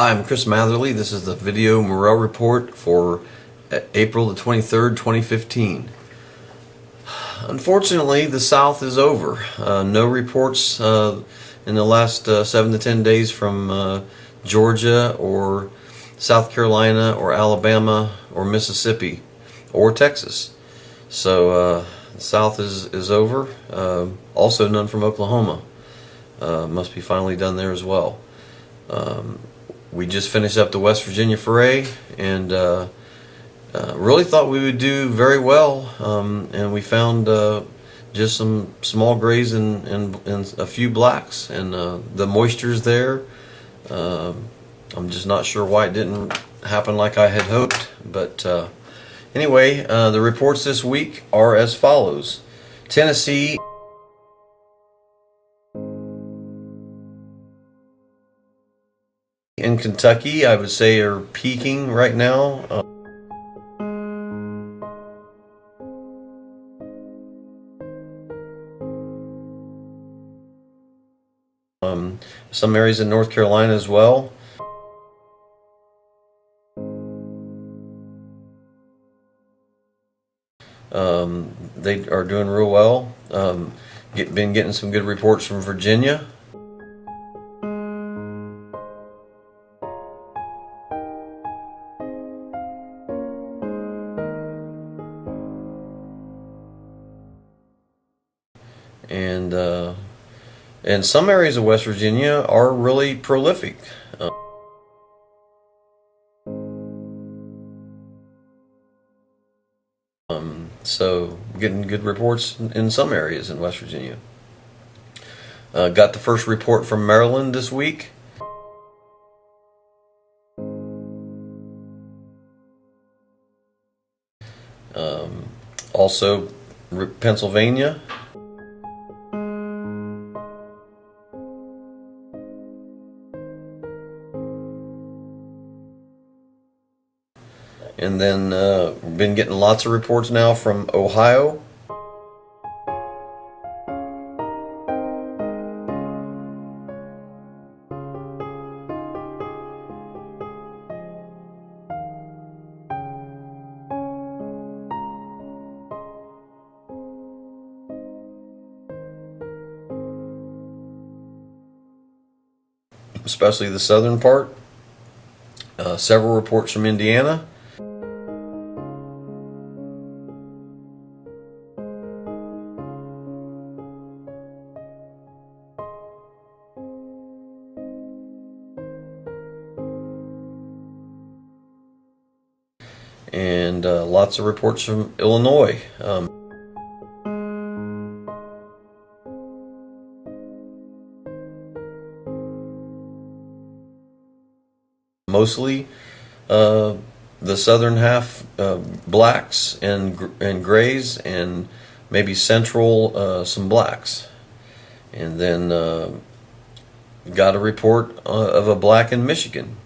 Hi, I'm Chris Matherly. This is the video morale report for April the 23rd, 2015. Unfortunately, the South is over. No reports in the last 7 to 10 days from Georgia or South Carolina or Alabama or Mississippi or Texas. So the South is over. Also none from Oklahoma. Must be finally done there as well. We just finished up the West Virginia foray and really thought we would do very well, and we found just some small grays and a few blacks, and the moisture's there. I'm just not sure why it didn't happen like I had hoped, but anyway, the reports this week are as follows. Tennessee and Kentucky, I would say, are peaking right now. Some areas in North Carolina as well. They are doing real well. Been getting some good reports from Virginia. And some areas of West Virginia are really prolific. So getting good reports in some areas in West Virginia. Got the first report from Maryland this week. Also Pennsylvania. And then been getting lots of reports now from Ohio. Especially the southern part. Several reports from Indiana. And lots of reports from Illinois. Mostly the southern half blacks and grays, and maybe central some blacks. And then got a report of a black in Michigan.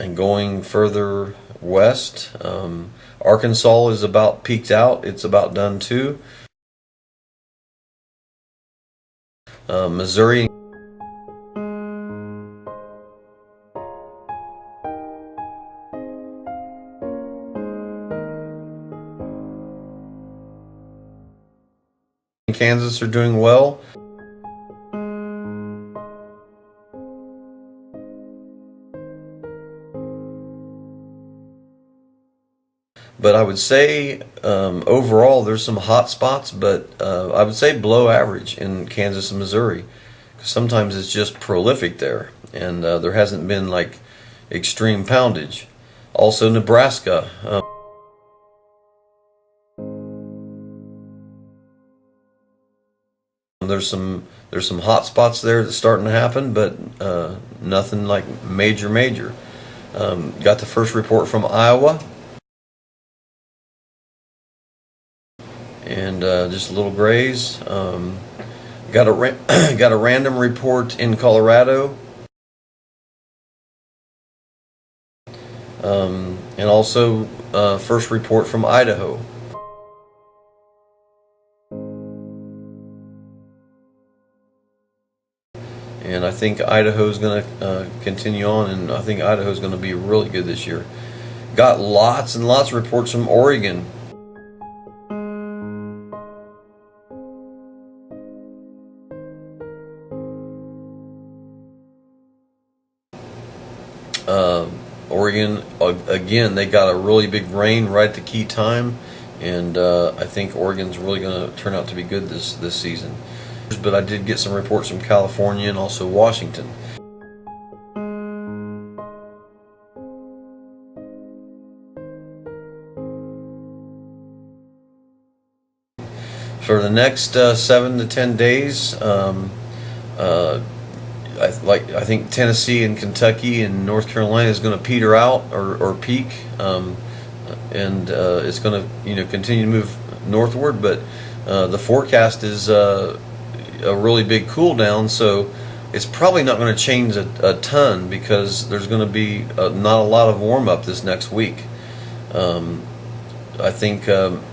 And going further west, Arkansas is about peaked out. It's about done too. Missouri and Kansas are doing well. But I would say overall there's some hot spots, but I would say below average in Kansas and Missouri. Sometimes it's just prolific there, and there hasn't been like extreme poundage. Also Nebraska. There's some hot spots there that's starting to happen, but nothing like major. Got the first report from Iowa. And just little grays. Got a random report in Colorado. and also first report from Idaho. And I think Idaho is going to continue on, and I think Idaho is going to be really good this year. Got lots and lots of reports from Oregon. Oregon, again, they got a really big rain right at the key time, and I think Oregon's really going to turn out to be good this season. But I did get some reports from California and also Washington. For the next 7 to 10 days, I think Tennessee and Kentucky and North Carolina is going to peter out or peak, and it's going to continue to move northward. But the forecast is a really big cool down, so it's probably not going to change a ton, because there's going to be not a lot of warm up this next week. I think it'll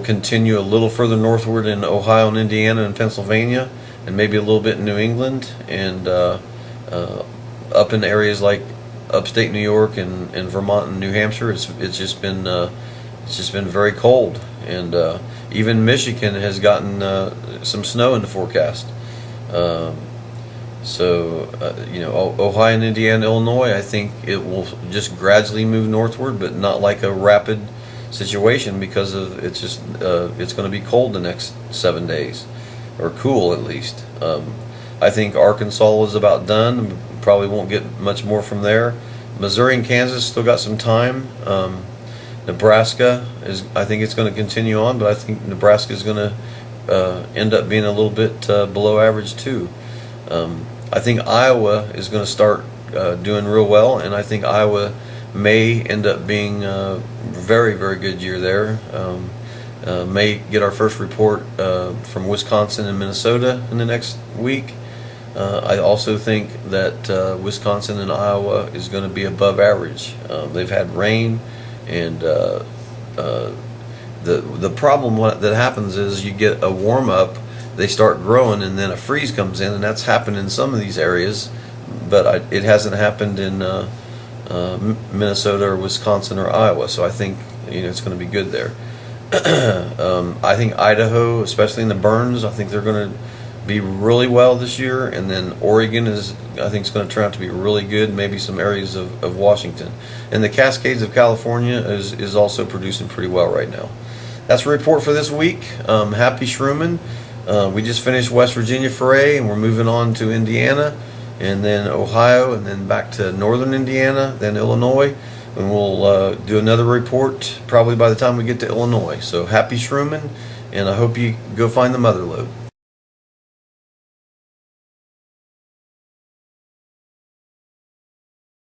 continue a little further northward in Ohio and Indiana and Pennsylvania, and maybe a little bit in New England, and up in areas like upstate New York and Vermont and New Hampshire. It's just been very cold, and even Michigan has gotten some snow in the forecast. Ohio and Indiana, Illinois, I think it will just gradually move northward, but not like a rapid situation, because of it's going to be cold the next 7 days, or cool at least. I think Arkansas is about done. Probably won't get much more from there. Missouri and Kansas still got some time. Nebraska I think it's going to continue on, but I think Nebraska is going to end up being a little bit below average too. I think Iowa is going to start doing real well, and I think Iowa may end up being a very, very good year there. May get our first report from Wisconsin and Minnesota in the next week. I also think that Wisconsin and Iowa is going to be above average. They've had rain, and the problem that happens is you get a warm up, they start growing, and then a freeze comes in, and that's happened in some of these areas, but it hasn't happened in Minnesota or Wisconsin or Iowa. So I think it's going to be good there. I think Idaho, especially in the burns, I think they're going to be really well this year, and then Oregon I think is going to turn out to be really good. Maybe some areas of Washington, and the Cascades of California is also producing pretty well right now. That's a report for this week. Happy shrooming. We just finished West Virginia foray, and we're moving on to Indiana, and then Ohio, and then back to northern Indiana, then Illinois, and we'll do another report probably by the time we get to Illinois. So happy shrooming, and I hope you go find the mother lode.